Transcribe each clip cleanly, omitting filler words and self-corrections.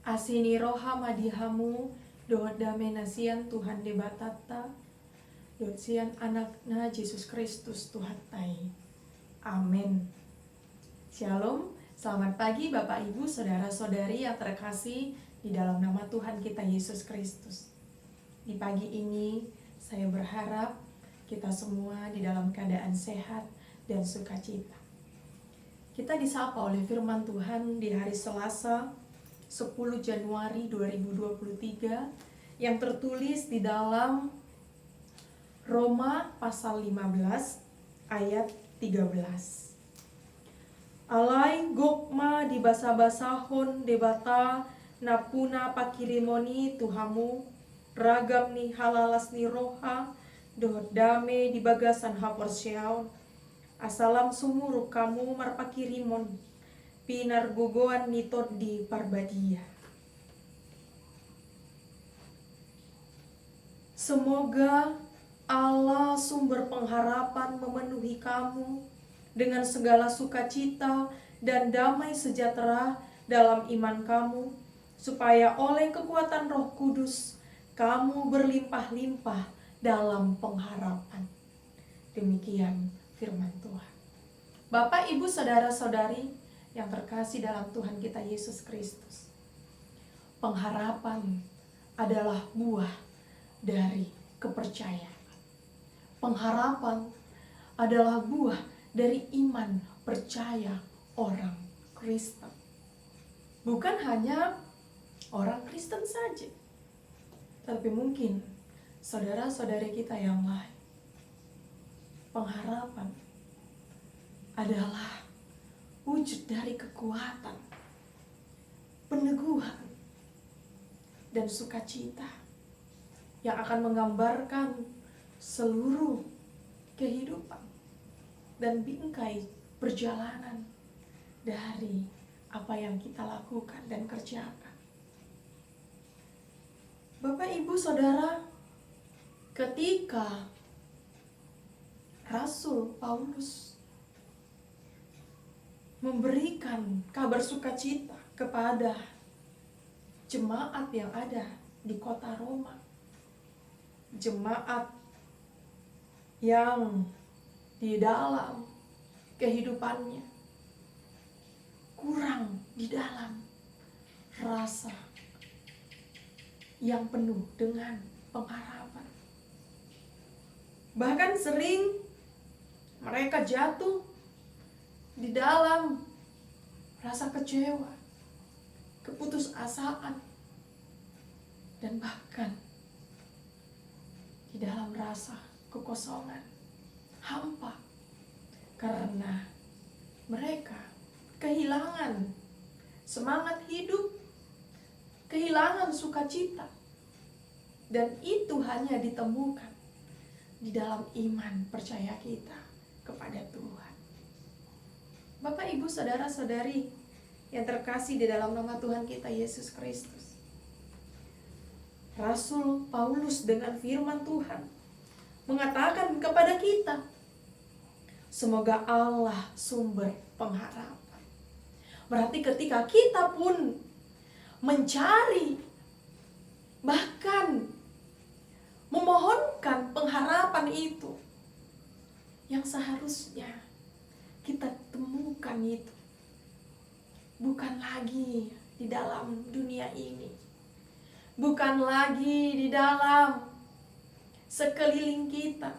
Asini roha madihamu, doa damai nasian Tuhan debatata, dotsian anakna Yesus Kristus Tuhan tai. Amin. Shalom, selamat pagi Bapak Ibu, Saudara-saudari yang terkasih di dalam nama Tuhan kita Yesus Kristus. Di pagi ini saya berharap kita semua di dalam keadaan sehat dan sukacita. Kita disapa oleh firman Tuhan di hari Selasa 10 Januari 2023 yang tertulis di dalam Roma pasal 15 ayat 13. Alai gokma di basa-basahon debata napuna pakirimoni tuhamu ragam ni halalas ni roha dohot dame di bagasan haporsiaon asalam sumuru kamu marpakirimon pinar gogoan nitot di parbadia. Semoga Allah sumber pengharapan memenuhi kamu dengan segala sukacita dan damai sejahtera dalam iman kamu, supaya oleh kekuatan Roh Kudus kamu berlimpah-limpah dalam pengharapan. Demikian firman Tuhan. Bapak, Ibu, Saudara-saudari yang terkasih dalam Tuhan kita Yesus Kristus, pengharapan adalah buah dari kepercayaan. Pengharapan adalah buah dari iman percaya orang Kristen. Bukan hanya orang Kristen saja, tapi mungkin saudara-saudari kita yang lain. Pengharapan adalah wujud dari kekuatan, peneguhan, dan sukacita yang akan menggambarkan seluruh kehidupan dan bingkai perjalanan dari apa yang kita lakukan dan kerjakan. Bapak, Ibu, Saudara, ketika Rasul Paulus memberikan kabar sukacita kepada jemaat yang ada di kota Roma, jemaat yang di dalam kehidupannya kurang di dalam rasa yang penuh dengan pengharapan. Bahkan sering mereka jatuh di dalam rasa kecewa, keputusasaan, dan bahkan di dalam rasa kekosongan, hampa, karena mereka kehilangan semangat hidup, kehilangan sukacita, dan itu hanya ditemukan di dalam iman percaya kita kepada Tuhan. Bapak, Ibu, Saudara-saudari yang terkasih di dalam nama Tuhan kita Yesus Kristus, Rasul Paulus dengan firman Tuhan mengatakan kepada kita, semoga Allah sumber pengharapan. Berarti ketika kita pun mencari, bahkan memohonkan pengharapan itu, yang seharusnya kita temukan itu bukan lagi di dalam dunia ini, bukan lagi di dalam sekeliling kita,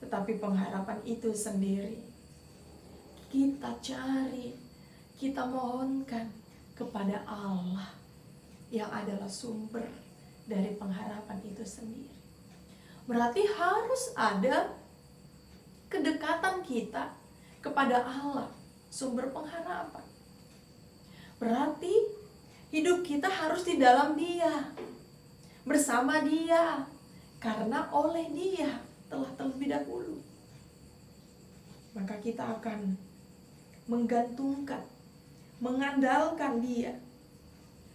tetapi pengharapan itu sendiri kita cari, kita mohonkan kepada Allah yang adalah sumber dari pengharapan itu sendiri. Berarti harus ada kedekatan kita kepada Allah, sumber pengharapan. Berarti hidup kita harus di dalam Dia, bersama Dia, karena oleh Dia telah terlebih dahulu. Maka kita akan menggantungkan, mengandalkan Dia,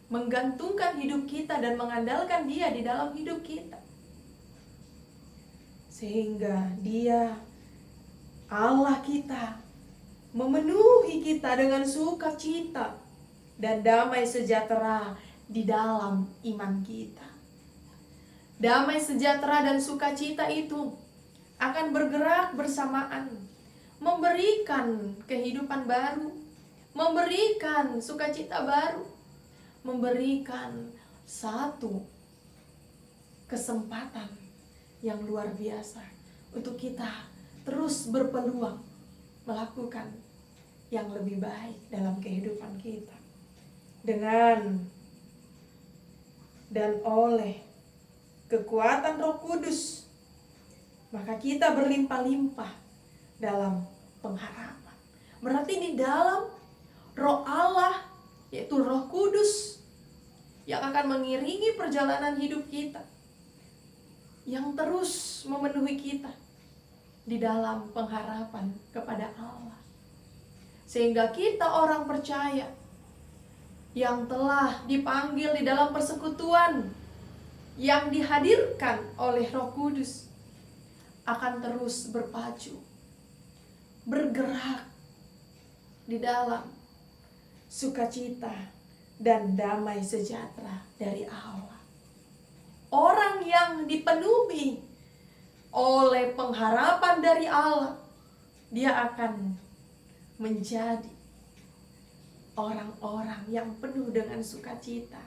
menggantungkan hidup kita dan mengandalkan Dia di dalam hidup kita, sehingga Dia, Allah kita, memenuhi kita dengan sukacita dan damai sejahtera di dalam iman kita. Damai sejahtera dan sukacita itu akan bergerak bersamaan, memberikan kehidupan baru, memberikan sukacita baru, memberikan satu kesempatan yang luar biasa untuk kita terus berpeluang melakukan yang lebih baik dalam kehidupan kita. Dengan dan oleh kekuatan Roh Kudus, maka kita berlimpah-limpah dalam pengharapan. Berarti di dalam Roh Allah, yaitu Roh Kudus, yang akan mengiringi perjalanan hidup kita, yang terus memenuhi kita di dalam pengharapan kepada Allah. Sehingga kita orang percaya yang telah dipanggil di dalam persekutuan yang dihadirkan oleh Roh Kudus akan terus berpacu, bergerak di dalam sukacita dan damai sejahtera dari Allah. Orang yang dipenuhi oleh pengharapan dari Allah, dia akan menjadi orang-orang yang penuh dengan sukacita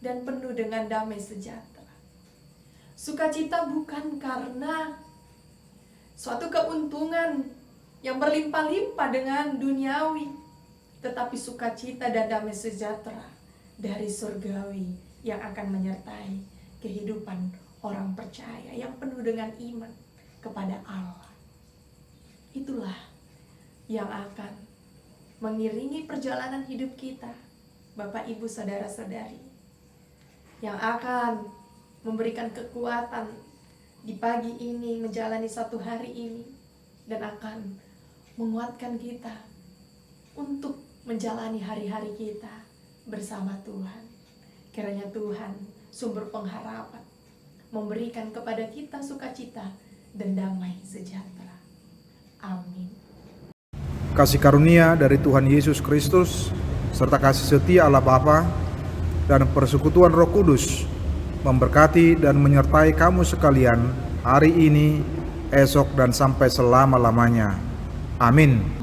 dan penuh dengan damai sejahtera. Sukacita bukan karena suatu keuntungan yang berlimpah-limpah dengan duniawi, tetapi sukacita dan damai sejahtera dari surgawi yang akan menyertai kehidupan orang percaya yang penuh dengan iman kepada Allah. Itulah yang akan mengiringi perjalanan hidup kita, Bapak, Ibu, Saudara-saudari, yang akan memberikan kekuatan di pagi ini menjalani satu hari ini, dan akan menguatkan kita untuk menjalani hari-hari kita bersama Tuhan. Kiranya Tuhan, sumber pengharapan, memberikan kepada kita sukacita dan damai sejahtera. Amin. Kasih karunia dari Tuhan Yesus Kristus serta kasih setia Allah Bapa dan persekutuan Roh Kudus memberkati dan menyertai kamu sekalian hari ini, esok, dan sampai selama-lamanya. Amin.